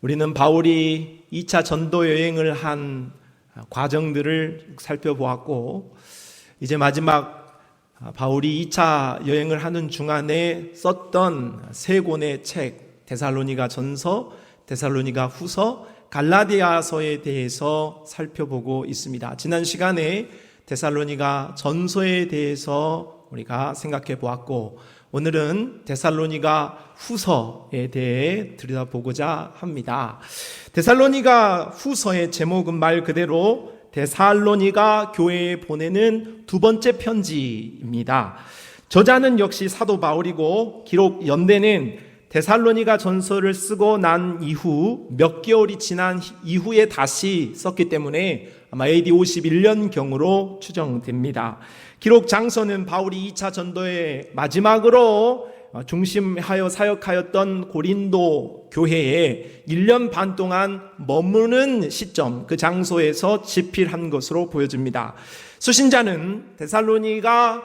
우리는 바울이 2차 전도 여행을 한 과정들을 살펴보았고, 이제 마지막 바울이 2차 여행을 하는 중간에 썼던 세 권의 책, 데살로니가 전서, 데살로니가 후서, 갈라디아서에 대해서 살펴보고 있습니다. 지난 시간에 데살로니가 전서에 대해서 우리가 생각해 보았고, 오늘은 데살로니가 후서에 대해 들여다보고자 합니다. 데살로니가 후서의 제목은 말 그대로 데살로니가 교회에 보내는 두 번째 편지입니다. 저자는 역시 사도 바울이고, 기록 연대는 데살로니가 전서를 쓰고 난 이후 몇 개월이 지난 이후에 다시 썼기 때문에 아마 AD 51년경으로 추정됩니다. 기록 장소는 바울이 2차 전도의 마지막으로 중심하여 사역하였던 고린도 교회에 1년 반 동안 머무는 시점, 그 장소에서 집필한 것으로 보여집니다. 수신자는 데살로니가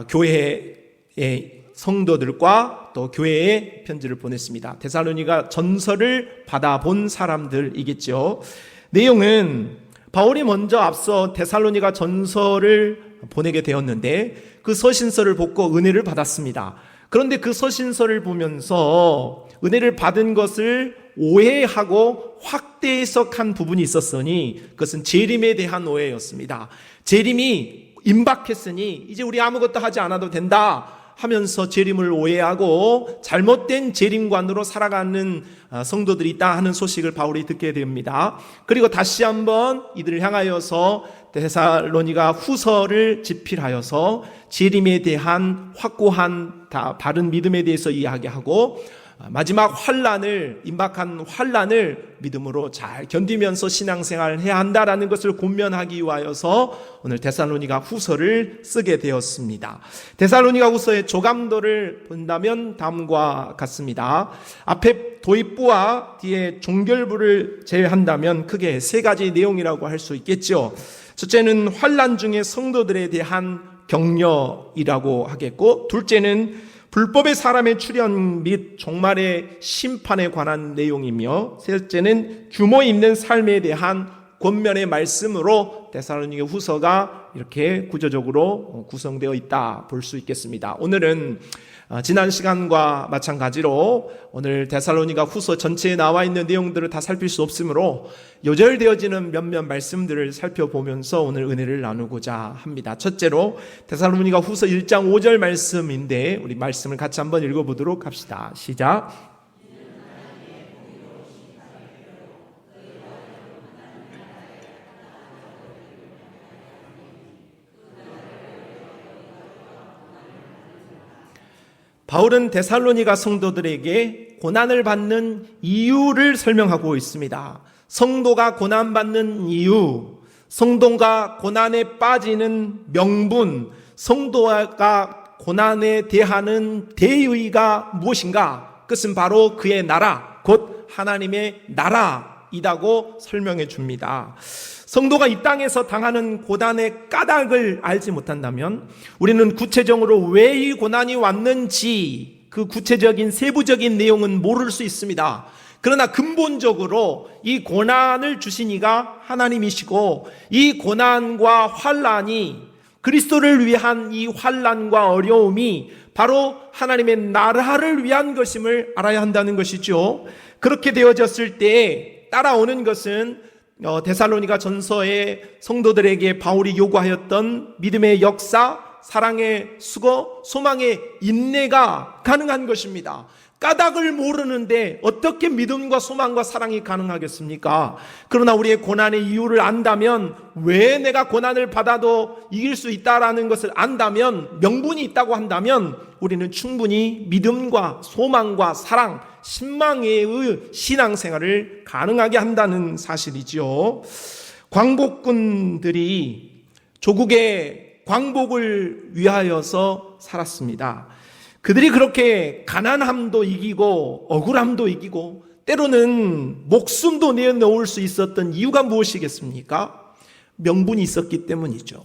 교회의 성도들과 또 교회에 편지를 보냈습니다. 데살로니가 전서를 받아본 사람들이겠죠. 내용은 바울이 먼저 앞서 데살로니가 전서를 보내게 되었는데 그 서신서를 보고 은혜를 받았습니다. 그런데 그 서신서를 보면서 은혜를 받은 것을 오해하고 확대 해석한 부분이 있었으니 그것은 재림에 대한 오해였습니다. 재림이 임박했으니 이제 우리 아무것도 하지 않아도 된다 하면서 재림을 오해하고 잘못된 재림관으로 살아가는 성도들이 있다 하는 소식을 바울이 듣게 됩니다. 그리고 다시 한번 이들을 향하여서 데살로니가 후서를 집필하여서 재림에 대한 확고한 바른 믿음에 대해서 이야기하고, 마지막 환난을, 임박한 환난을 믿음으로 잘 견디면서 신앙생활을 해야 한다라는 것을 권면하기 위하여서 오늘 데살로니가 후서를 쓰게 되었습니다. 데살로니가 후서의 조감도를 본다면 다음과 같습니다. 앞에 도입부와 뒤에 종결부를 제외한다면 크게 세 가지 내용이라고 할 수 있겠죠. 첫째는 환난 중에 성도들에 대한 격려이라고 하겠고, 둘째는 불법의 사람의 출현 및 종말의 심판에 관한 내용이며, 셋째는 규모 있는 삶에 대한 권면의 말씀으로 데살로니가 후서가 이렇게 구조적으로 구성되어 있다 볼 수 있겠습니다. 오늘은 지난 시간과 마찬가지로 오늘 데살로니가 후서 전체에 나와 있는 내용들을 다 살필 수 없으므로 요절되어지는 몇몇 말씀들을 살펴보면서 오늘 은혜를 나누고자 합니다. 첫째로 데살로니가 후서 1장 5절 말씀인데 우리 말씀을 같이 한번 읽어보도록 합시다. 시작. 바울은 데살로니가 성도들에게 고난을 받는 이유를 설명하고 있습니다. 성도가 고난받는 이유, 성도가 고난에 빠지는 명분, 성도가 고난에 대하는 대의가 무엇인가? 그것은 바로 그의 나라, 곧 하나님의 나라이라고 설명해 줍니다. 성도가 이 땅에서 당하는 고난의 까닭을 알지 못한다면 우리는 구체적으로 왜 이 고난이 왔는지 그 구체적인 세부적인 내용은 모를 수 있습니다. 그러나 근본적으로 이 고난을 주신 이가 하나님이시고, 이 고난과 환난이, 그리스도를 위한 이 환난과 어려움이 바로 하나님의 나라를 위한 것임을 알아야 한다는 것이죠. 그렇게 되어졌을 때 따라오는 것은 데살로니가 전서의 성도들에게 바울이 요구하였던 믿음의 역사, 사랑의 수고, 소망의 인내가 가능한 것입니다. 까닭을 모르는데 어떻게 믿음과 소망과 사랑이 가능하겠습니까? 그러나 우리의 고난의 이유를 안다면, 왜 내가 고난을 받아도 이길 수 있다라는 것을 안다면, 명분이 있다고 한다면 우리는 충분히 믿음과 소망과 사랑, 신망의 신앙생활을 가능하게 한다는 사실이죠. 광복군들이 조국의 광복을 위하여서 살았습니다. 그들이 그렇게 가난함도 이기고 억울함도 이기고 때로는 목숨도 내어놓을 수 있었던 이유가 무엇이겠습니까? 명분이 있었기 때문이죠.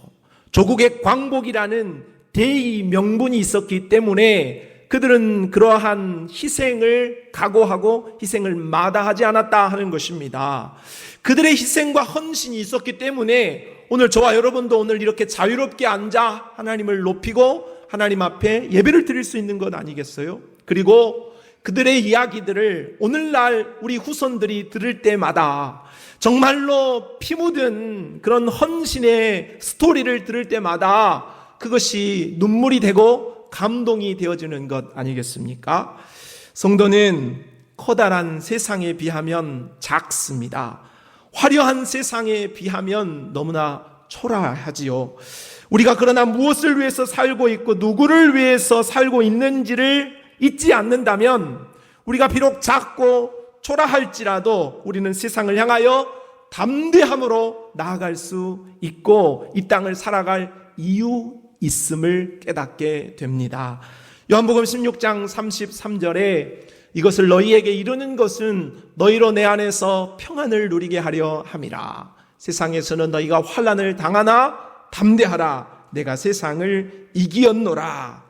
조국의 광복이라는 대의 명분이 있었기 때문에 그들은 그러한 희생을 각오하고 희생을 마다하지 않았다 하는 것입니다. 그들의 희생과 헌신이 있었기 때문에 오늘 저와 여러분도 오늘 이렇게 자유롭게 앉아 하나님을 높이고 하나님 앞에 예배를 드릴 수 있는 것 아니겠어요? 그리고 그들의 이야기들을 오늘날 우리 후손들이 들을 때마다 정말로 피 묻은 그런 헌신의 스토리를 들을 때마다 그것이 눈물이 되고 감동이 되어지는 것 아니겠습니까? 성도는 커다란 세상에 비하면 작습니다. 화려한 세상에 비하면 너무나 초라하지요. 우리가 그러나 무엇을 위해서 살고 있고 누구를 위해서 살고 있는지를 잊지 않는다면 우리가 비록 작고 초라할지라도 우리는 세상을 향하여 담대함으로 나아갈 수 있고 이 땅을 살아갈 이유 있음을 깨닫게 됩니다. 요한복음 16장 33절에 이것을 너희에게 이루는 것은 너희로 내 안에서 평안을 누리게 하려 함이라. 세상에서는 너희가 환난을 당하나 담대하라. 내가 세상을 이기었노라.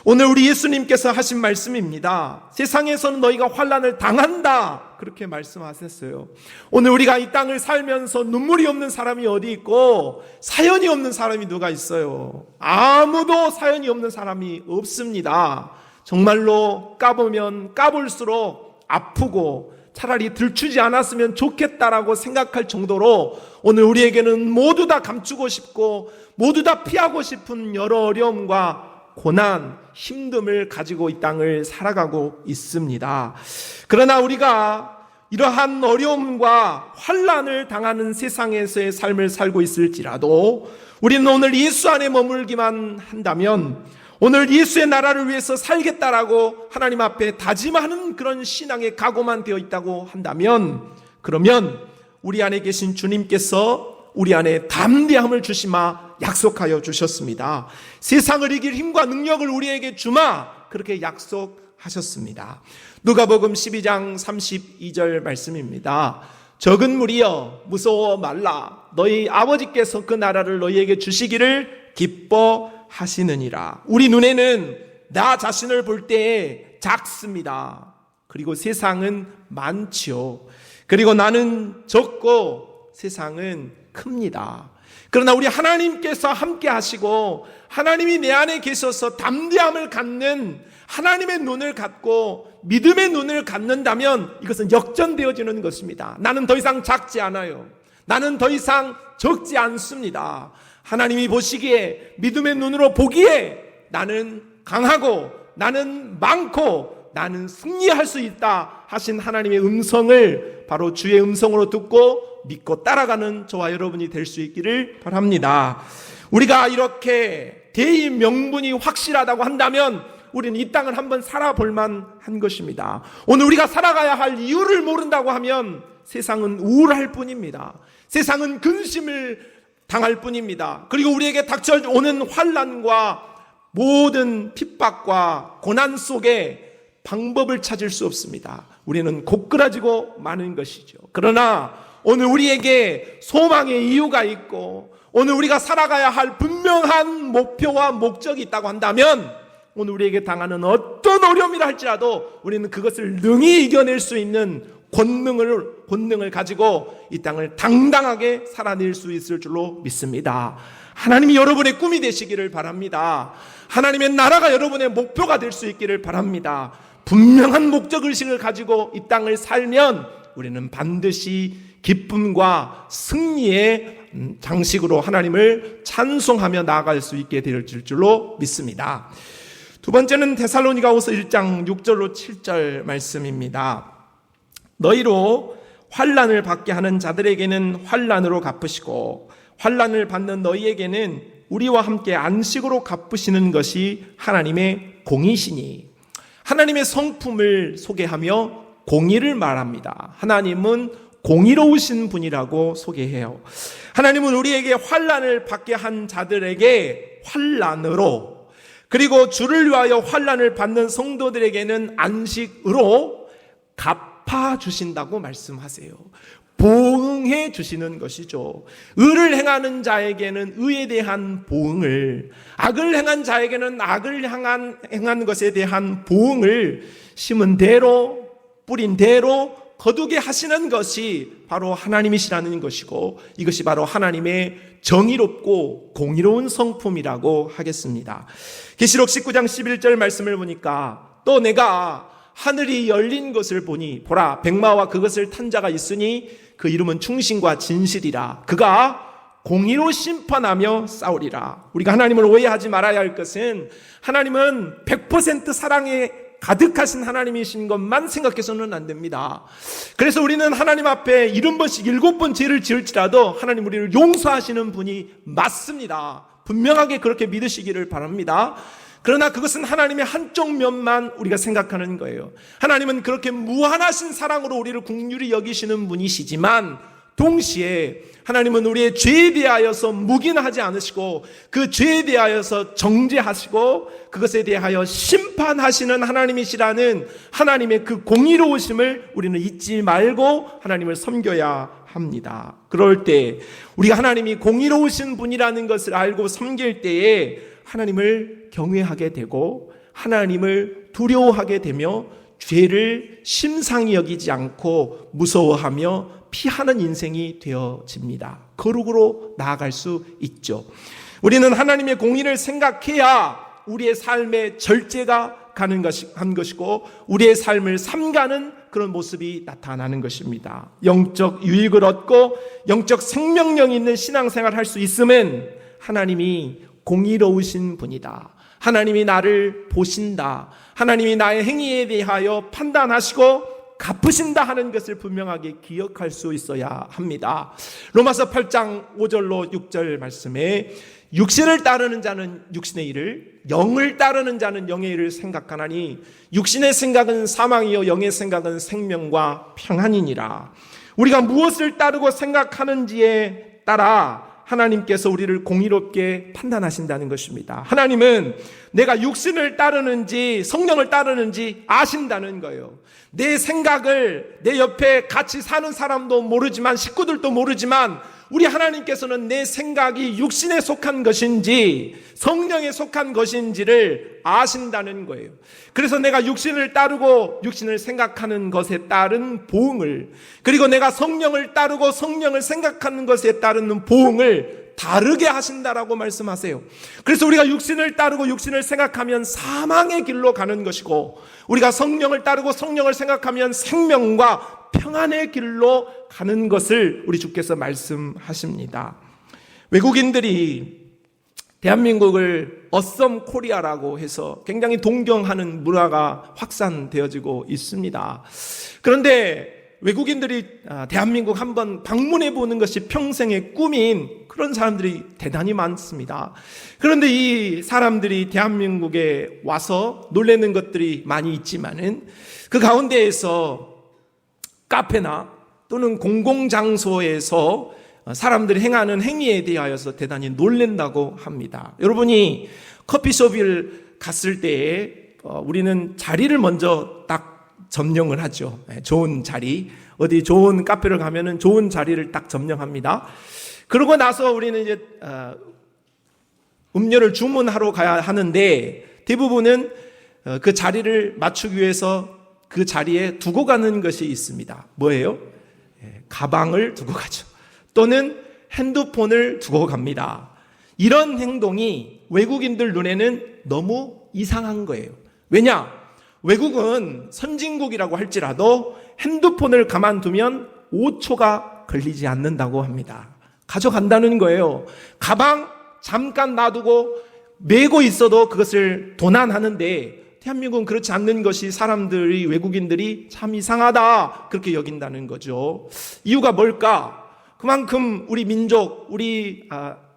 오늘 우리 예수님께서 하신 말씀입니다. 세상에서는 너희가 환난을 당한다. 그렇게 말씀하셨어요. 오늘 우리가 이 땅을 살면서 눈물이 없는 사람이 어디 있고 사연이 없는 사람이 누가 있어요? 아무도 사연이 없는 사람이 없습니다. 정말로 까보면 까볼수록 아프고 차라리 들추지 않았으면 좋겠다라고 생각할 정도로 오늘 우리에게는 모두 다 감추고 싶고 모두 다 피하고 싶은 여러 어려움과 고난, 힘듦을 가지고 이 땅을 살아가고 있습니다. 그러나 우리가 이러한 어려움과 환난을 당하는 세상에서의 삶을 살고 있을지라도 우리는 오늘 예수 안에 머물기만 한다면 오늘 예수의 나라를 위해서 살겠다라고 하나님 앞에 다짐하는 그런 신앙의 각오만 되어 있다고 한다면 그러면 우리 안에 계신 주님께서 우리 안에 담대함을 주시마 약속하여 주셨습니다. 세상을 이길 힘과 능력을 우리에게 주마 그렇게 약속하셨습니다. 누가복음 12장 32절 말씀입니다. 적은 무리여 무서워 말라. 너희 아버지께서 그 나라를 너희에게 주시기를 기뻐하시느니라. 우리 눈에는 나 자신을 볼 때에 작습니다. 그리고 세상은 많지요. 그리고 나는 적고 세상은 큽니다. 그러나 우리 하나님께서 함께 하시고 하나님이 내 안에 계셔서 담대함을 갖는 하나님의 눈을 갖고 믿음의 눈을 갖는다면 이것은 역전되어지는 것입니다. 나는 더 이상 작지 않아요. 나는 더 이상 적지 않습니다. 하나님이 보시기에 믿음의 눈으로 보기에 나는 강하고 나는 많고 나는 승리할 수 있다 하신 하나님의 음성을 바로 주의 음성으로 듣고 믿고 따라가는 저와 여러분이 될 수 있기를 바랍니다. 우리가 이렇게 대의 명분이 확실하다고 한다면 우리는 이 땅을 한번 살아볼 만한 것입니다. 오늘 우리가 살아가야 할 이유를 모른다고 하면 세상은 우울할 뿐입니다. 세상은 근심을 당할 뿐입니다. 그리고 우리에게 닥쳐오는 환난과 모든 핍박과 고난 속에 방법을 찾을 수 없습니다. 우리는 고꾸라지고 마는 것이죠. 그러나 오늘 우리에게 소망의 이유가 있고 오늘 우리가 살아가야 할 분명한 목표와 목적이 있다고 한다면 오늘 우리에게 당하는 어떤 어려움이라 할지라도 우리는 그것을 능히 이겨낼 수 있는 권능을 가지고 이 땅을 당당하게 살아낼 수 있을 줄로 믿습니다. 하나님이 여러분의 꿈이 되시기를 바랍니다. 하나님의 나라가 여러분의 목표가 될 수 있기를 바랍니다. 분명한 목적의식을 가지고 이 땅을 살면 우리는 반드시 기쁨과 승리의 장식으로 하나님을 찬송하며 나아갈 수 있게 될 줄로 믿습니다. 두 번째는 데살로니가후서 1장 6절로 7절 말씀입니다. 너희로 환난을 받게 하는 자들에게는 환난으로 갚으시고 환난을 받는 너희에게는 우리와 함께 안식으로 갚으시는 것이 하나님의 공의시니. 하나님의 성품을 소개하며 공의를 말합니다. 하나님은 공의로우신 분이라고 소개해요. 하나님은 우리에게 환난을 받게 한 자들에게 환난으로, 그리고 주를 위하여 환난을 받는 성도들에게는 안식으로 갚아주신다고 말씀하세요. 보응해 주시는 것이죠. 의를 행하는 자에게는 의에 대한 보응을, 악을 행한 자에게는 악을 행한 것에 대한 보응을 심은 대로 뿌린 대로 거두게 하시는 것이 바로 하나님이시라는 것이고, 이것이 바로 하나님의 정의롭고 공의로운 성품이라고 하겠습니다. 계시록 19장 11절 말씀을 보니까 또 내가 하늘이 열린 것을 보니 보라 백마와 그것을 탄 자가 있으니 그 이름은 충신과 진실이라. 그가 공의로 심판하며 싸우리라. 우리가 하나님을 오해하지 말아야 할 것은 하나님은 100% 사랑에 가득하신 하나님이신 것만 생각해서는 안 됩니다. 그래서 우리는 하나님 앞에 70번씩 7번 죄를 지을지라도 하나님 우리를 용서하시는 분이 맞습니다. 분명하게 그렇게 믿으시기를 바랍니다. 그러나 그것은 하나님의 한쪽 면만 우리가 생각하는 거예요. 하나님은 그렇게 무한하신 사랑으로 우리를 긍휼히 여기시는 분이시지만 동시에 하나님은 우리의 죄에 대하여서 묵인하지 않으시고 그 죄에 대하여서 정죄하시고 그것에 대하여 심판하시는 하나님이시라는 하나님의 그 공의로우심을 우리는 잊지 말고 하나님을 섬겨야 합니다. 그럴 때 우리가 하나님이 공의로우신 분이라는 것을 알고 섬길 때에 하나님을 경외하게 되고 하나님을 두려워하게 되며 죄를 심상히 여기지 않고 무서워하며 피하는 인생이 되어집니다. 거룩으로 나아갈 수 있죠. 우리는 하나님의 공의를 생각해야 우리의 삶의 절제가 가능한 것이고 우리의 삶을 삼가는 그런 모습이 나타나는 것입니다. 영적 유익을 얻고 영적 생명력이 있는 신앙생활을 할 수 있음은 하나님이 공의로우신 분이다. 하나님이 나를 보신다. 하나님이 나의 행위에 대하여 판단하시고 갚으신다 하는 것을 분명하게 기억할 수 있어야 합니다. 로마서 8장 5절로 6절 말씀에 육신을 따르는 자는 육신의 일을, 영을 따르는 자는 영의 일을 생각하나니 육신의 생각은 사망이요 영의 생각은 생명과 평안이니라. 우리가 무엇을 따르고 생각하는지에 따라 하나님께서 우리를 공의롭게 판단하신다는 것입니다. 하나님은 내가 육신을 따르는지 성령을 따르는지 아신다는 거예요. 내 생각을 내 옆에 같이 사는 사람도 모르지만 식구들도 모르지만 우리 하나님께서는 내 생각이 육신에 속한 것인지 성령에 속한 것인지를 아신다는 거예요. 그래서 내가 육신을 따르고 육신을 생각하는 것에 따른 보응을, 그리고 내가 성령을 따르고 성령을 생각하는 것에 따르는 보응을 다르게 하신다라고 말씀하세요. 그래서 우리가 육신을 따르고 육신을 생각하면 사망의 길로 가는 것이고 우리가 성령을 따르고 성령을 생각하면 생명과 평안의 길로 가는 것을 우리 주께서 말씀하십니다. 외국인들이 대한민국을 어썸 코리아라고 해서 굉장히 동경하는 문화가 확산되어지고 있습니다. 그런데 외국인들이 대한민국 한번 방문해 보는 것이 평생의 꿈인 그런 사람들이 대단히 많습니다. 그런데 이 사람들이 대한민국에 와서 놀라는 것들이 많이 있지만은 그 가운데에서 카페나 또는 공공장소에서 사람들이 행하는 행위에 대하여서 대단히 놀란다고 합니다. 여러분이 커피숍을 갔을 때에 우리는 자리를 먼저 딱 점령을 하죠. 좋은 자리, 어디 좋은 카페를 가면은 좋은 자리를 딱 점령합니다. 그러고 나서 우리는 이제 음료를 주문하러 가야 하는데 대부분은 그 자리를 맞추기 위해서 그 자리에 두고 가는 것이 있습니다. 뭐예요? 가방을 두고 가죠. 또는 핸드폰을 두고 갑니다. 이런 행동이 외국인들 눈에는 너무 이상한 거예요. 왜냐? 외국은 선진국이라고 할지라도 핸드폰을 가만두면 5초가 걸리지 않는다고 합니다. 가져간다는 거예요. 가방 잠깐 놔두고 메고 있어도 그것을 도난하는데 대한민국은 그렇지 않는 것이 사람들이 외국인들이 참 이상하다 그렇게 여긴다는 거죠. 이유가 뭘까? 그만큼 우리 민족, 우리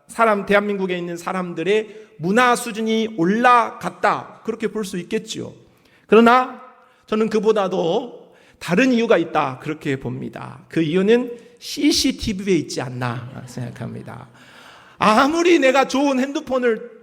사람 대한민국에 있는 사람들의 문화 수준이 올라갔다 그렇게 볼 수 있겠지요. 그러나 저는 그보다도 다른 이유가 있다 그렇게 봅니다. 그 이유는 CCTV에 있지 않나 생각합니다. 아무리 내가 좋은 핸드폰을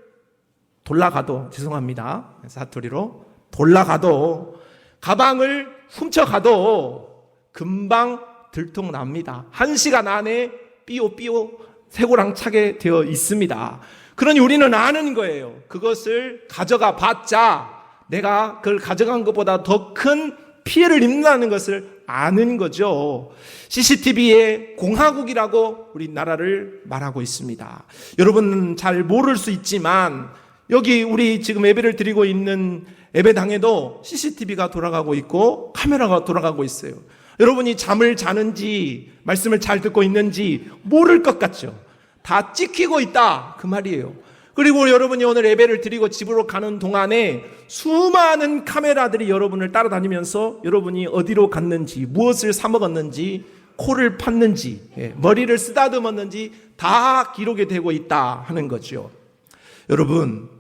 돌아가도 죄송합니다. 사투리로 돌아가도 가방을 훔쳐가도 금방 들통납니다. 1시간 안에 삐오삐오 쇠고랑 차게 되어 있습니다. 그러니 우리는 아는 거예요. 그것을 가져가 봤자 내가 그걸 가져간 것보다 더 큰 피해를 입는다는 것을 아는 거죠. CCTV의 공화국이라고 우리나라를 말하고 있습니다. 여러분은 잘 모를 수 있지만 여기 우리 지금 예배를 드리고 있는 예배당에도 CCTV가 돌아가고 있고 카메라가 돌아가고 있어요. 여러분이 잠을 자는지 말씀을 잘 듣고 있는지 모를 것 같죠. 다 찍히고 있다 그 말이에요. 그리고 여러분이 오늘 예배를 드리고 집으로 가는 동안에 수많은 카메라들이 여러분을 따라다니면서 여러분이 어디로 갔는지, 무엇을 사 먹었는지, 코를 팠는지, 머리를 쓰다듬었는지 다 기록이 되고 있다 하는 거죠. 여러분,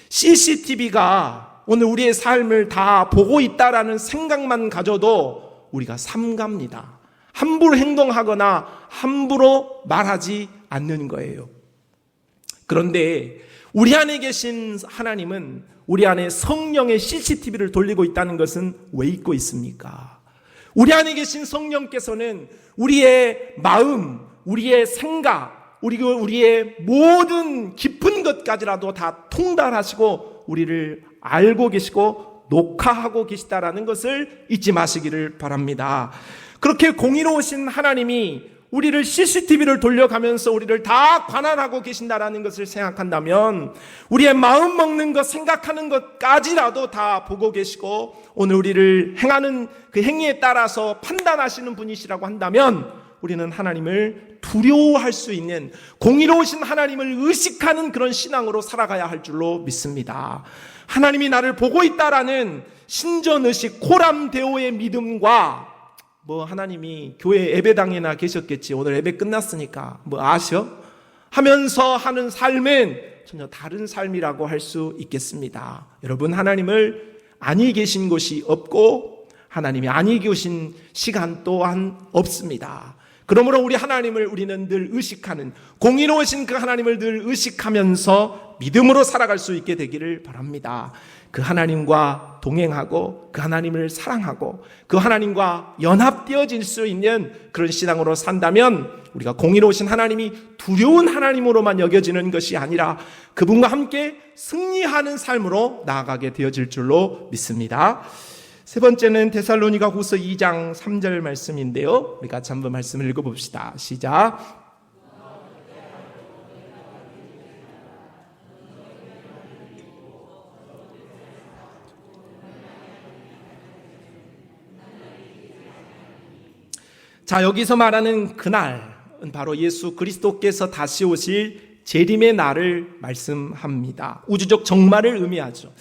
CCTV가 오늘 우리의 삶을 다 보고 있다라는 생각만 가져도 우리가 삼갑니다. 함부로 행동하거나 함부로 말하지 않는 거예요. 그런데 우리 안에 계신 하나님은 우리 안에 성령의 CCTV를 돌리고 있다는 것은 왜 있고 있습니까? 우리 안에 계신 성령께서는 우리의 마음, 우리의 생각, 우리의 모든 깊은 것까지라도 다 통달하시고 우리를 알고 계시고 녹화하고 계시다라는 것을 잊지 마시기를 바랍니다. 그렇게 공의로우신 하나님이 우리를 CCTV를 돌려가면서 우리를 다 관할하고 계신다라는 것을 생각한다면 우리의 마음 먹는 것, 생각하는 것까지라도 다 보고 계시고 오늘 우리를 행하는 그 행위에 따라서 판단하시는 분이시라고 한다면 우리는 하나님을 두려워할 수 있는 공의로우신 하나님을 의식하는 그런 신앙으로 살아가야 할 줄로 믿습니다. 하나님이 나를 보고 있다라는 신전의식, 코람데오의 믿음과 하나님이 교회 예배당에나 계셨겠지, 오늘 예배 끝났으니까 아셔? 하면서 하는 삶은 전혀 다른 삶이라고 할 수 있겠습니다. 여러분, 하나님을 아니 계신 곳이 없고 하나님이 아니 계신 시간 또한 없습니다. 그러므로 우리 하나님을 우리는 늘 의식하는, 공의로우신 그 하나님을 늘 의식하면서 믿음으로 살아갈 수 있게 되기를 바랍니다. 그 하나님과 동행하고 그 하나님을 사랑하고 그 하나님과 연합되어질 수 있는 그런 신앙으로 산다면 우리가 공의로우신 하나님이 두려운 하나님으로만 여겨지는 것이 아니라 그분과 함께 승리하는 삶으로 나아가게 되어질 줄로 믿습니다. 세 번째는 데살로니가후서 2장 3절 말씀인데요. 우리 같이 한번 말씀을 읽어봅시다. 시작. 자, 여기서 말하는 그날은 바로 예수 그리스도께서 다시 오실 재림의 날을 말씀합니다. 우주적 정말을 의미하죠.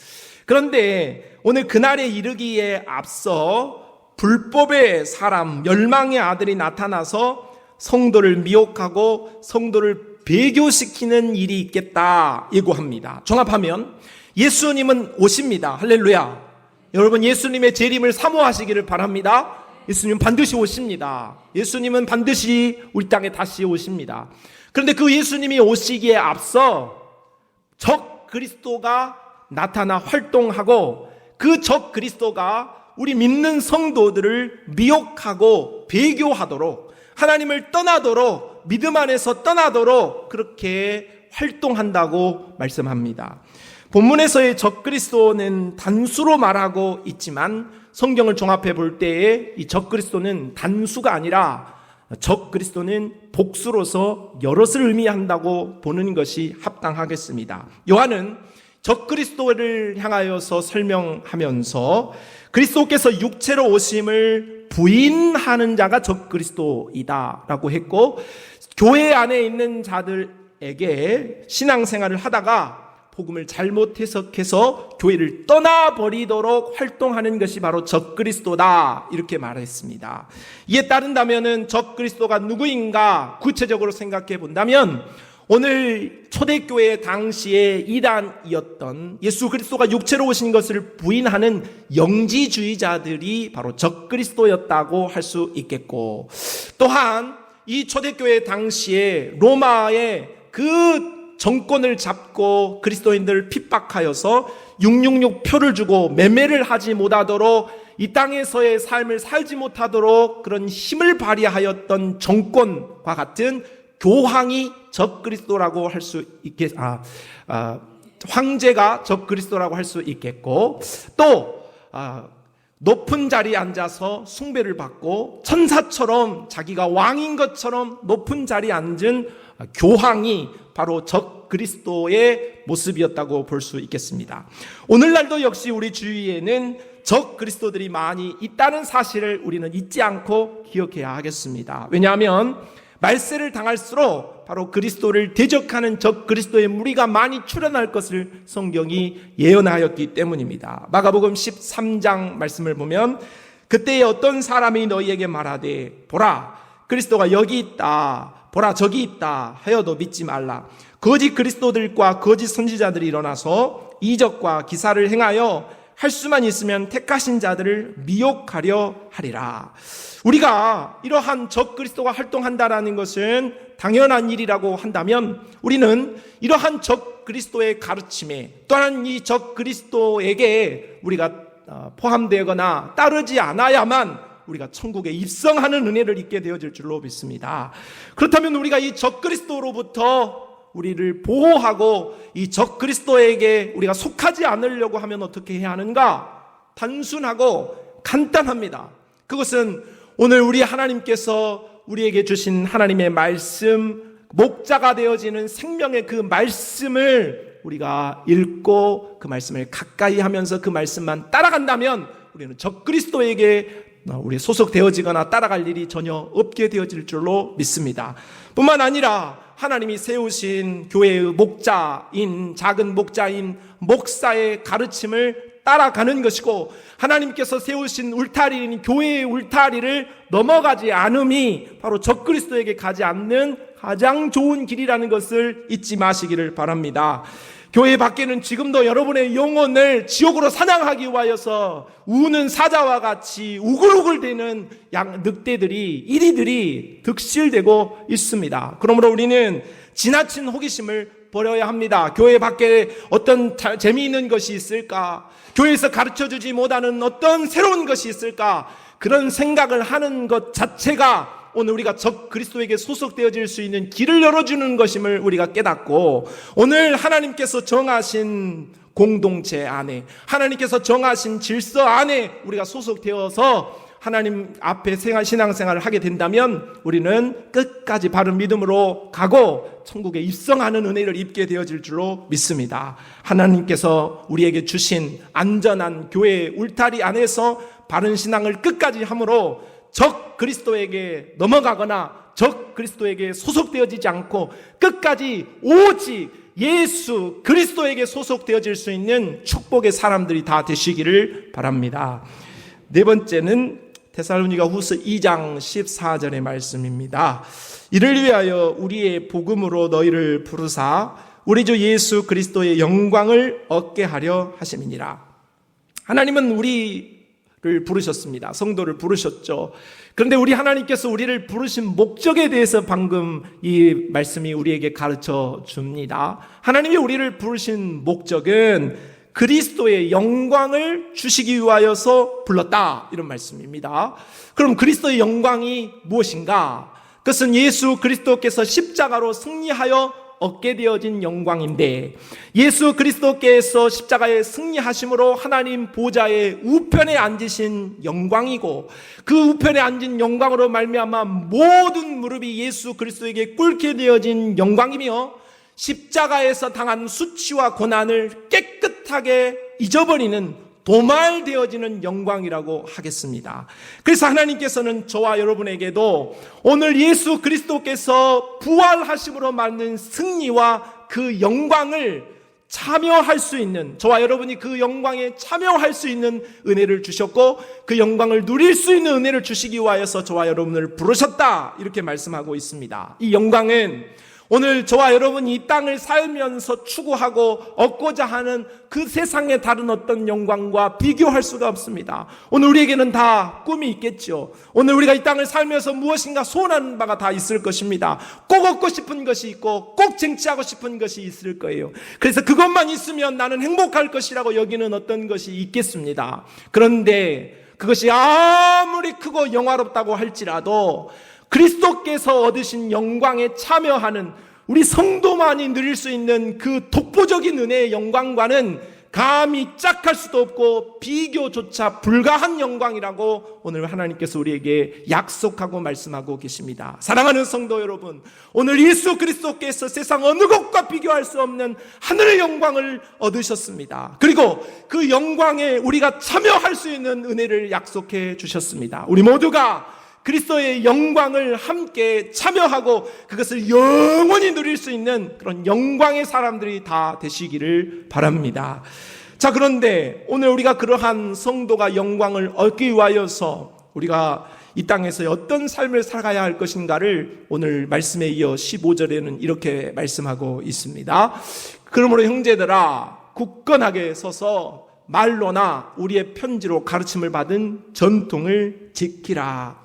그런데 오늘 그날에 이르기에 앞서 불법의 사람, 멸망의 아들이 나타나서 성도를 미혹하고 성도를 배교시키는 일이 있겠다 예고합니다. 종합하면 예수님은 오십니다. 할렐루야. 여러분, 예수님의 재림을 사모하시기를 바랍니다. 예수님은 반드시 오십니다. 예수님은 반드시 우리 땅에 다시 오십니다. 그런데 그 예수님이 오시기에 앞서 적 그리스도가 나타나 활동하고 그 적 그리스도가 우리 믿는 성도들을 미혹하고 배교하도록, 하나님을 떠나도록, 믿음 안에서 떠나도록 그렇게 활동한다고 말씀합니다. 본문에서의 적 그리스도는 단수로 말하고 있지만 성경을 종합해 볼 때에 이 적 그리스도는 단수가 아니라 적 그리스도는 복수로서 여럿을 의미한다고 보는 것이 합당하겠습니다. 요한은 적 그리스도를 향하여서 설명하면서 그리스도께서 육체로 오심을 부인하는 자가 적 그리스도이다라고 했고, 교회 안에 있는 자들에게 신앙생활을 하다가 복음을 잘못 해석해서 교회를 떠나버리도록 활동하는 것이 바로 적그리스도다 이렇게 말했습니다. 이에 따른다면 적그리스도가 누구인가 구체적으로 생각해 본다면 오늘 초대교회 당시에 이단이었던 예수 그리스도가 육체로 오신 것을 부인하는 영지주의자들이 바로 적그리스도였다고 할 수 있겠고, 또한 이 초대교회 당시에 로마의 그 정권을 잡고 그리스도인들을 핍박하여서 666 표를 주고 매매를 하지 못하도록 이 땅에서의 삶을 살지 못하도록 그런 힘을 발휘하였던 정권과 같은 교황이 적그리스도라고 할 수 있겠, 황제가 적그리스도라고 할 수 있겠고, 또 높은 자리에 앉아서 숭배를 받고 천사처럼 자기가 왕인 것처럼 높은 자리에 앉은 교황이 바로 적그리스도의 모습이었다고 볼 수 있겠습니다. 오늘날도 역시 우리 주위에는 적그리스도들이 많이 있다는 사실을 우리는 잊지 않고 기억해야 하겠습니다. 왜냐하면 말세를 당할수록 바로 그리스도를 대적하는 적그리스도의 무리가 많이 출현할 것을 성경이 예언하였기 때문입니다. 마가복음 13장 말씀을 보면 그때에 어떤 사람이 너희에게 말하되 보라 그리스도가 여기 있다 보라 저기 있다 하여도 믿지 말라. 거짓 그리스도들과 거짓 선지자들이 일어나서 이적과 기사를 행하여 할 수만 있으면 택하신 자들을 미혹하려 하리라. 우리가 이러한 적그리스도가 활동한다라는 것은 당연한 일이라고 한다면 우리는 이러한 적그리스도의 가르침에 또한 이 적그리스도에게 우리가 포함되거나 따르지 않아야만 우리가 천국에 입성하는 은혜를 입게 되어질 줄로 믿습니다. 그렇다면 우리가 이 적그리스도로부터 우리를 보호하고 이 적그리스도에게 우리가 속하지 않으려고 하면 어떻게 해야 하는가? 단순하고 간단합니다. 그것은 오늘 우리 하나님께서 우리에게 주신 하나님의 말씀, 목자가 되어지는 생명의 그 말씀을 우리가 읽고 그 말씀을 가까이 하면서 그 말씀만 따라간다면 우리는 적그리스도에게 우리 소속되어지거나 따라갈 일이 전혀 없게 되어질 줄로 믿습니다. 뿐만 아니라 하나님이 세우신 교회의 목자인 작은 목자인 목사의 가르침을 따라가는 것이고 하나님께서 세우신 울타리인 교회의 울타리를 넘어가지 않음이 바로 적그리스도에게 가지 않는 가장 좋은 길이라는 것을 잊지 마시기를 바랍니다. 교회 밖에는 지금도 여러분의 영혼을 지옥으로 사냥하기 위하여서 우는 사자와 같이 우글우글대는 늑대들이 이리들이 득실되고 있습니다. 그러므로 우리는 지나친 호기심을 버려야 합니다. 교회 밖에 어떤 재미있는 것이 있을까? 교회에서 가르쳐주지 못하는 어떤 새로운 것이 있을까? 그런 생각을 하는 것 자체가 오늘 우리가 적그리스도에게 소속되어질 수 있는 길을 열어주는 것임을 우리가 깨닫고 오늘 하나님께서 정하신 공동체 안에 하나님께서 정하신 질서 안에 우리가 소속되어서 하나님 앞에 신앙생활을 하게 된다면 우리는 끝까지 바른 믿음으로 가고 천국에 입성하는 은혜를 입게 되어질 줄로 믿습니다. 하나님께서 우리에게 주신 안전한 교회의 울타리 안에서 바른 신앙을 끝까지 함으로 적 그리스도에게 넘어가거나 적 그리스도에게 소속되어지지 않고 끝까지 오직 예수 그리스도에게 소속되어질 수 있는 축복의 사람들이 다 되시기를 바랍니다. 네 번째는 데살로니가 후서 2장 14절의 말씀입니다. 이를 위하여 우리의 복음으로 너희를 부르사 우리 주 예수 그리스도의 영광을 얻게 하려 하심이니라. 하나님은 우리를 부르셨습니다. 성도를 부르셨죠. 그런데 우리 하나님께서 우리를 부르신 목적에 대해서 방금 이 말씀이 우리에게 가르쳐 줍니다. 하나님이 우리를 부르신 목적은 그리스도의 영광을 주시기 위하여서 불렀다, 이런 말씀입니다. 그럼 그리스도의 영광이 무엇인가? 그것은 예수 그리스도께서 십자가로 승리하여 얻게 되어진 영광인데 예수 그리스도께서 십자가에 승리하심으로 하나님 보좌의 우편에 앉으신 영광이고 그 우편에 앉은 영광으로 말미암아 모든 무릎이 예수 그리스도에게 꿇게 되어진 영광이며 십자가에서 당한 수치와 고난을 깨끗하게 잊어버리는 도말되어지는 영광이라고 하겠습니다. 그래서 하나님께서는 저와 여러분에게도 오늘 예수 그리스도께서 부활하심으로 만든 승리와 그 영광을 참여할 수 있는, 저와 여러분이 그 영광에 참여할 수 있는 은혜를 주셨고 그 영광을 누릴 수 있는 은혜를 주시기 위하여서 저와 여러분을 부르셨다, 이렇게 말씀하고 있습니다. 이 영광은 오늘 저와 여러분이 이 땅을 살면서 추구하고 얻고자 하는 그 세상의 다른 어떤 영광과 비교할 수가 없습니다. 오늘 우리에게는 다 꿈이 있겠죠. 오늘 우리가 이 땅을 살면서 무엇인가 소원하는 바가 다 있을 것입니다. 꼭 얻고 싶은 것이 있고 꼭 쟁취하고 싶은 것이 있을 거예요. 그래서 그것만 있으면 나는 행복할 것이라고 여기는 어떤 것이 있겠습니다. 그런데 그것이 아무리 크고 영화롭다고 할지라도 그리스도께서 얻으신 영광에 참여하는 우리 성도만이 누릴 수 있는 그 독보적인 은혜의 영광과는 감히 짝할 수도 없고 비교조차 불가한 영광이라고 오늘 하나님께서 우리에게 약속하고 말씀하고 계십니다. 사랑하는 성도 여러분, 오늘 예수 그리스도께서 세상 어느 것과 비교할 수 없는 하늘의 영광을 얻으셨습니다. 그리고 그 영광에 우리가 참여할 수 있는 은혜를 약속해 주셨습니다. 우리 모두가 그리스도의 영광을 함께 참여하고 그것을 영원히 누릴 수 있는 그런 영광의 사람들이 다 되시기를 바랍니다. 자, 그런데 오늘 우리가 그러한 성도가 영광을 얻기 위하여서 우리가 이 땅에서 어떤 삶을 살아가야 할 것인가를 오늘 말씀에 이어 15절에는 이렇게 말씀하고 있습니다. 그러므로 형제들아, 굳건하게 서서 말로나 우리의 편지로 가르침을 받은 전통을 지키라.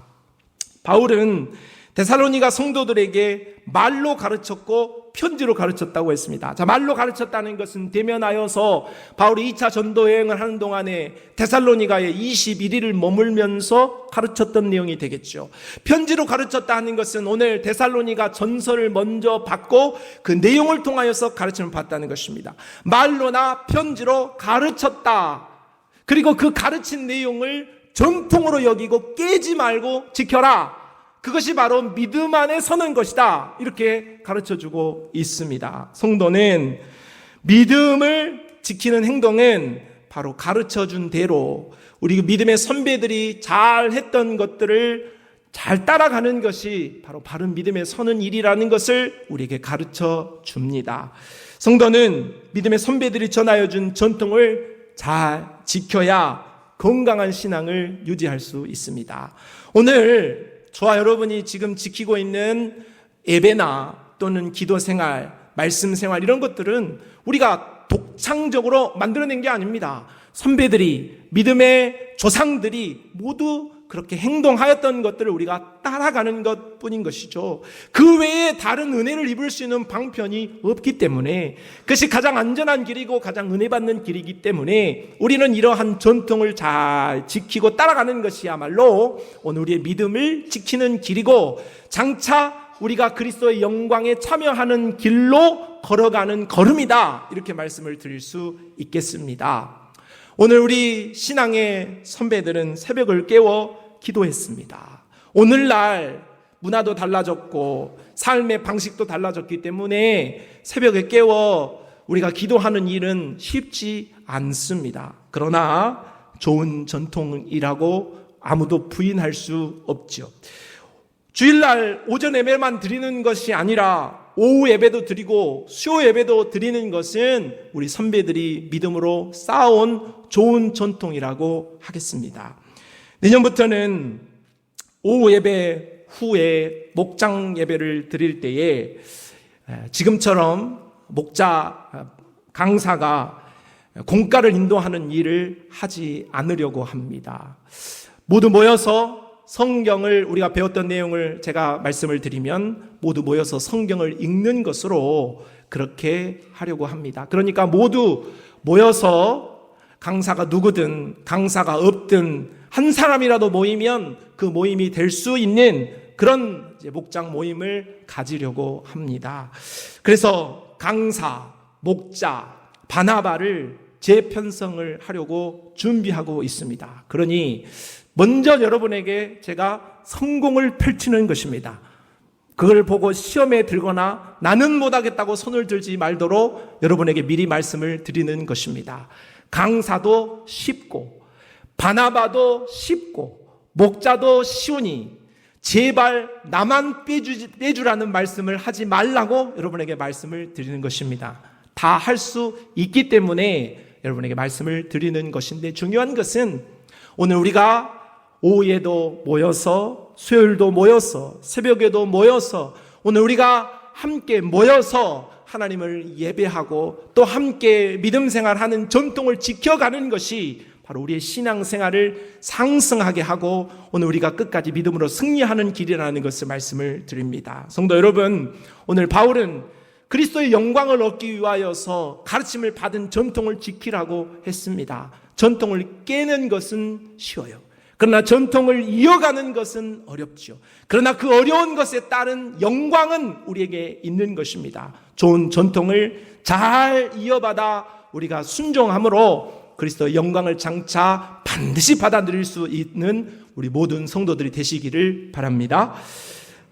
바울은 데살로니가 성도들에게 말로 가르쳤고 편지로 가르쳤다고 했습니다. 자, 말로 가르쳤다는 것은 대면하여서 바울이 2차 전도 여행을 하는 동안에 데살로니가에 21일을 머물면서 가르쳤던 내용이 되겠죠. 편지로 가르쳤다는 것은 오늘 데살로니가 전서를 먼저 받고 그 내용을 통하여서 가르침을 받았다는 것입니다. 말로나 편지로 가르쳤다. 그리고 그 가르친 내용을 전통으로 여기고 깨지 말고 지켜라. 그것이 바로 믿음 안에 서는 것이다. 이렇게 가르쳐주고 있습니다. 성도는 믿음을 지키는 행동은 바로 가르쳐준 대로 우리 믿음의 선배들이 잘 했던 것들을 잘 따라가는 것이 바로 바른 믿음에 서는 일이라는 것을 우리에게 가르쳐 줍니다. 성도는 믿음의 선배들이 전하여 준 전통을 잘 지켜야 건강한 신앙을 유지할 수 있습니다. 오늘 저와 여러분이 지금 지키고 있는 예배나 또는 기도 생활, 말씀 생활 이런 것들은 우리가 독창적으로 만들어낸 게 아닙니다. 선배들이, 믿음의 조상들이 모두 그렇게 행동하였던 것들을 우리가 따라가는 것뿐인 것이죠. 그 외에 다른 은혜를 입을 수 있는 방편이 없기 때문에 그것이 가장 안전한 길이고 가장 은혜 받는 길이기 때문에 우리는 이러한 전통을 잘 지키고 따라가는 것이야말로 오늘 우리의 믿음을 지키는 길이고 장차 우리가 그리스도의 영광에 참여하는 길로 걸어가는 걸음이다. 이렇게 말씀을 드릴 수 있겠습니다. 오늘 우리 신앙의 선배들은 새벽을 깨워 기도했습니다. 오늘날 문화도 달라졌고 삶의 방식도 달라졌기 때문에 새벽에 깨워 우리가 기도하는 일은 쉽지 않습니다. 그러나 좋은 전통이라고 아무도 부인할 수 없죠. 주일날 오전 예배만 드리는 것이 아니라 오후 예배도 드리고 수요 예배도 드리는 것은 우리 선배들이 믿음으로 쌓아온 좋은 전통이라고 하겠습니다. 내년부터는 오후 예배 후에 목장 예배를 드릴 때에 지금처럼 목자 강사가 공가를 인도하는 일을 하지 않으려고 합니다. 모두 모여서 성경을 우리가 배웠던 내용을 제가 말씀을 드리면 모두 모여서 성경을 읽는 것으로 그렇게 하려고 합니다. 그러니까 모두 모여서 강사가 누구든 강사가 없든 한 사람이라도 모이면 그 모임이 될 수 있는 그런 목장 모임을 가지려고 합니다. 그래서 강사, 목자, 바나바를 재편성을 하려고 준비하고 있습니다. 그러니 먼저 여러분에게 제가 성공을 펼치는 것입니다. 그걸 보고 시험에 들거나 나는 못하겠다고 손을 들지 말도록 여러분에게 미리 말씀을 드리는 것입니다. 강사도 쉽고 바나바도 쉽고 목자도 쉬우니 제발 나만 빼주라는 말씀을 하지 말라고 여러분에게 말씀을 드리는 것입니다. 다 할 수 있기 때문에 여러분에게 말씀을 드리는 것인데 중요한 것은 오늘 우리가 오후에도 모여서 수요일도 모여서 새벽에도 모여서 오늘 우리가 함께 모여서 하나님을 예배하고 또 함께 믿음 생활하는 전통을 지켜가는 것이 바로 우리의 신앙생활을 상승하게 하고 오늘 우리가 끝까지 믿음으로 승리하는 길이라는 것을 말씀을 드립니다. 성도 여러분, 오늘 바울은 그리스도의 영광을 얻기 위하여서 가르침을 받은 전통을 지키라고 했습니다. 전통을 깨는 것은 쉬워요. 그러나 전통을 이어가는 것은 어렵죠. 그러나 그 어려운 것에 따른 영광은 우리에게 있는 것입니다. 좋은 전통을 잘 이어받아 우리가 순종함으로 그리스도의 영광을 장차 반드시 받아들일 수 있는 우리 모든 성도들이 되시기를 바랍니다.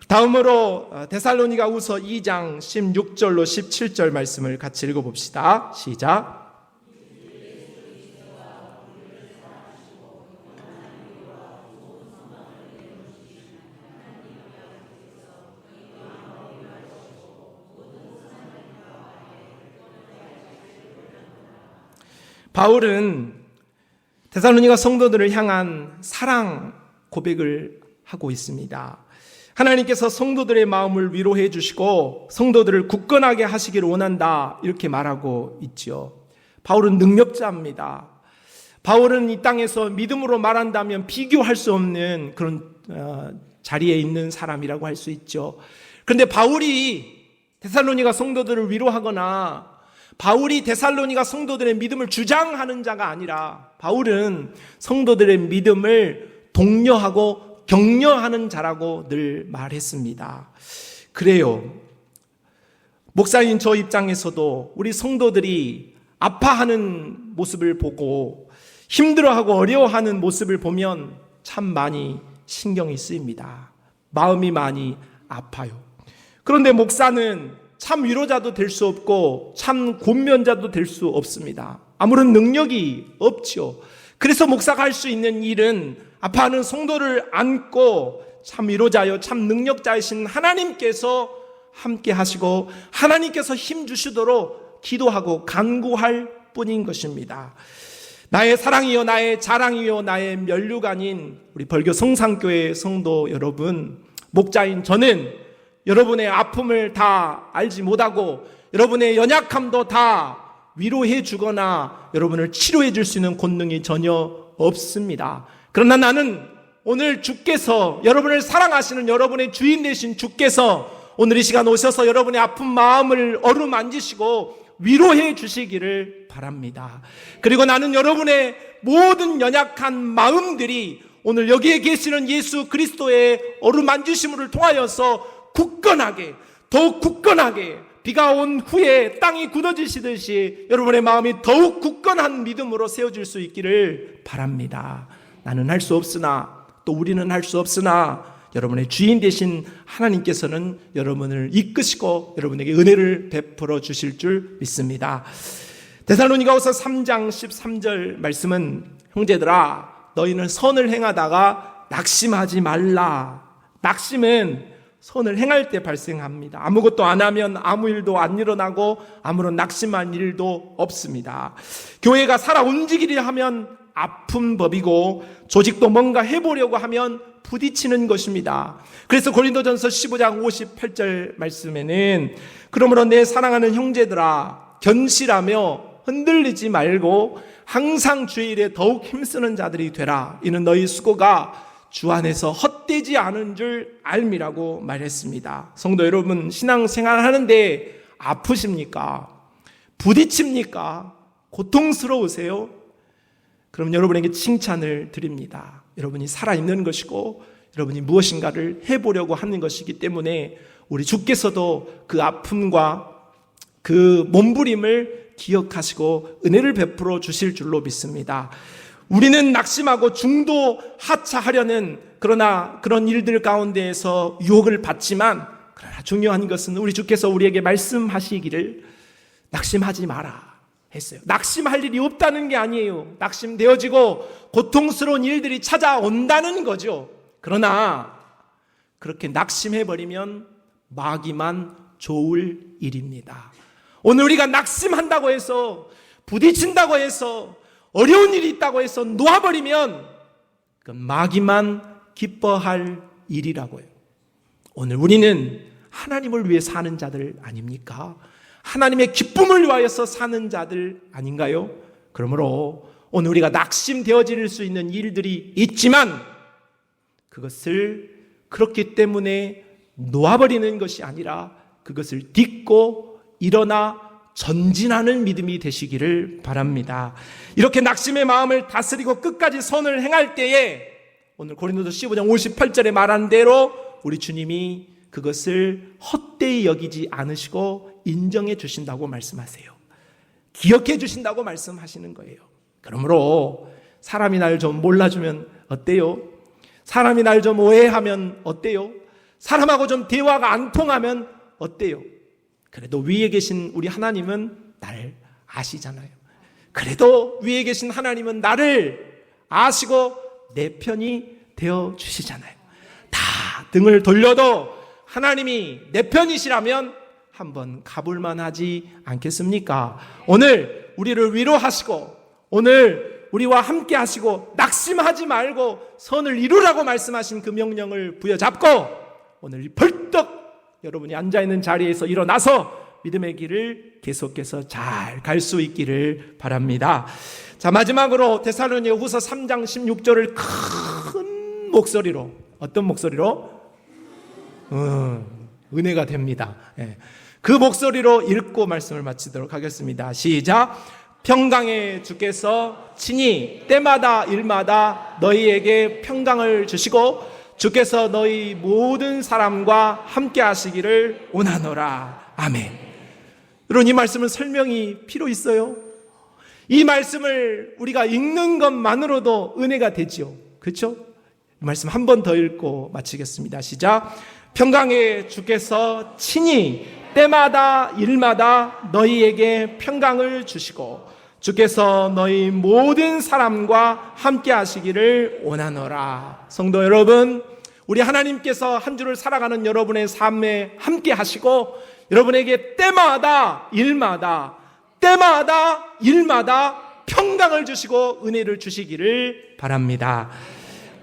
다음으로 데살로니가후서 2장 16절로 17절 말씀을 같이 읽어봅시다. 시작. 바울은 데살로니가 성도들을 향한 사랑 고백을 하고 있습니다. 하나님께서 성도들의 마음을 위로해 주시고 성도들을 굳건하게 하시기를 원한다, 이렇게 말하고 있죠. 바울은 능력자입니다. 바울은 이 땅에서 믿음으로 말한다면 비교할 수 없는 그런 자리에 있는 사람이라고 할 수 있죠. 그런데 바울이 데살로니가 성도들을 위로하거나 바울이 데살로니가 성도들의 믿음을 주장하는 자가 아니라 바울은 성도들의 믿음을 독려하고 격려하는 자라고 늘 말했습니다. 그래요. 목사인 저 입장에서도 우리 성도들이 아파하는 모습을 보고 힘들어하고 어려워하는 모습을 보면 참 많이 신경이 쓰입니다. 마음이 많이 아파요. 그런데 목사는 참 위로자도 될 수 없고 참 권면자도 될 수 없습니다. 아무런 능력이 없죠. 그래서 목사가 할 수 있는 일은 아파하는 성도를 안고 참 위로자요 참 능력자이신 하나님께서 함께 하시고 하나님께서 힘 주시도록 기도하고 간구할 뿐인 것입니다. 나의 사랑이요 나의 자랑이요 나의 면류관인 우리 벌교 성산교회 성도 여러분, 목자인 저는 여러분의 아픔을 다 알지 못하고 여러분의 연약함도 다 위로해 주거나 여러분을 치료해 줄 수 있는 권능이 전혀 없습니다. 그러나 나는 오늘 주께서, 여러분을 사랑하시는 여러분의 주인 되신 주께서 오늘 이 시간 오셔서 여러분의 아픈 마음을 어루만지시고 위로해 주시기를 바랍니다. 그리고 나는 여러분의 모든 연약한 마음들이 오늘 여기에 계시는 예수 그리스도의 어루만지심을 통하여서 굳건하게, 더욱 굳건하게 비가 온 후에 땅이 굳어지시듯이 여러분의 마음이 더욱 굳건한 믿음으로 세워질 수 있기를 바랍니다. 나는 할 수 없으나 또 우리는 할 수 없으나 여러분의 주인 되신 하나님께서는 여러분을 이끄시고 여러분에게 은혜를 베풀어 주실 줄 믿습니다. 데살로니가후서 3장 13절 말씀은 형제들아 너희는 선을 행하다가 낙심하지 말라. 낙심은 선을 행할 때 발생합니다. 아무것도 안 하면 아무 일도 안 일어나고 아무런 낙심한 일도 없습니다. 교회가 살아 움직이려 하면 아픈 법이고 조직도 뭔가 해보려고 하면 부딪히는 것입니다. 그래서 고린도전서 15장 58절 말씀에는 그러므로 내 사랑하는 형제들아 견실하며 흔들리지 말고 항상 주의 일에 더욱 힘쓰는 자들이 되라. 이는 너희 수고가 주 안에서 헛되지 않은 줄 알미라고 말했습니다. 성도 여러분, 신앙생활 하는데 아프십니까? 부딪힙니까? 고통스러우세요? 그럼 여러분에게 칭찬을 드립니다. 여러분이 살아있는 것이고 여러분이 무엇인가를 해보려고 하는 것이기 때문에 우리 주께서도 그 아픔과 그 몸부림을 기억하시고 은혜를 베풀어 주실 줄로 믿습니다. 우리는 낙심하고 중도 하차하려는 그러나 그런 일들 가운데에서 유혹을 받지만 그러나 중요한 것은 우리 주께서 우리에게 말씀하시기를 낙심하지 마라 했어요. 낙심할 일이 없다는 게 아니에요. 낙심되어지고 고통스러운 일들이 찾아온다는 거죠. 그러나 그렇게 낙심해버리면 마귀만 좋을 일입니다. 오늘 우리가 낙심한다고 해서 부딪힌다고 해서 어려운 일이 있다고 해서 놓아버리면 그 마귀만 기뻐할 일이라고요. 오늘 우리는 하나님을 위해 사는 자들 아닙니까? 하나님의 기쁨을 위하여서 사는 자들 아닌가요? 그러므로 오늘 우리가 낙심되어질 수 있는 일들이 있지만 그것을 그렇기 때문에 놓아버리는 것이 아니라 그것을 딛고 일어나 전진하는 믿음이 되시기를 바랍니다. 이렇게 낙심의 마음을 다스리고 끝까지 선을 행할 때에 오늘 고린도서 15장 58절에 말한 대로 우리 주님이 그것을 헛되이 여기지 않으시고 인정해 주신다고 말씀하세요. 기억해 주신다고 말씀하시는 거예요. 그러므로 사람이 날 좀 몰라주면 어때요? 사람이 날 좀 오해하면 어때요? 사람하고 좀 대화가 안 통하면 어때요? 그래도 위에 계신 우리 하나님은 날 아시잖아요. 그래도 위에 계신 하나님은 나를 아시고 내 편이 되어 주시잖아요. 다 등을 돌려도 하나님이 내 편이시라면 한번 가볼만 하지 않겠습니까? 오늘 우리를 위로하시고 오늘 우리와 함께 하시고 낙심하지 말고 선을 이루라고 말씀하신 그 명령을 부여잡고 오늘 벌떡 여러분이 앉아있는 자리에서 일어나서 믿음의 길을 계속해서 잘 갈 수 있기를 바랍니다. 자, 마지막으로 데살로니가 후서 3장 16절을 큰 목소리로, 어떤 목소리로? 은혜가 됩니다. 그 목소리로 읽고 말씀을 마치도록 하겠습니다. 시작. 평강의 주께서 친히 때마다 일마다 너희에게 평강을 주시고 주께서 너희 모든 사람과 함께 하시기를 원하노라. 아멘. 여러분, 이 말씀은 설명이 필요 있어요? 이 말씀을 우리가 읽는 것만으로도 은혜가 되지요. 그렇죠? 이 말씀 한 번 더 읽고 마치겠습니다. 시작. 평강의 주께서 친히 때마다 일마다 너희에게 평강을 주시고 주께서 너희 모든 사람과 함께 하시기를 원하노라. 성도 여러분, 우리 하나님께서 한 주를 살아가는 여러분의 삶에 함께 하시고 여러분에게 때마다 일마다 평강을 주시고 은혜를 주시기를 바랍니다.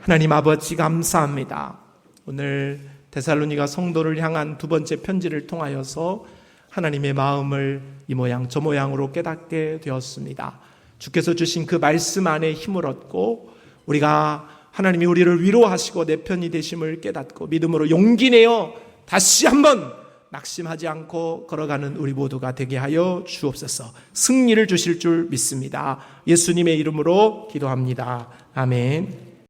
하나님 아버지 감사합니다. 오늘 데살로니가 성도를 향한 두 번째 편지를 통하여서 하나님의 마음을 이 모양 저 모양으로 깨닫게 되었습니다. 주께서 주신 그 말씀 안에 힘을 얻고 우리가 하나님이 우리를 위로하시고 내 편이 되심을 깨닫고 믿음으로 용기 내어 다시 한번 낙심하지 않고 걸어가는 우리 모두가 되게 하여 주옵소서. 승리를 주실 줄 믿습니다. 예수님의 이름으로 기도합니다. 아멘.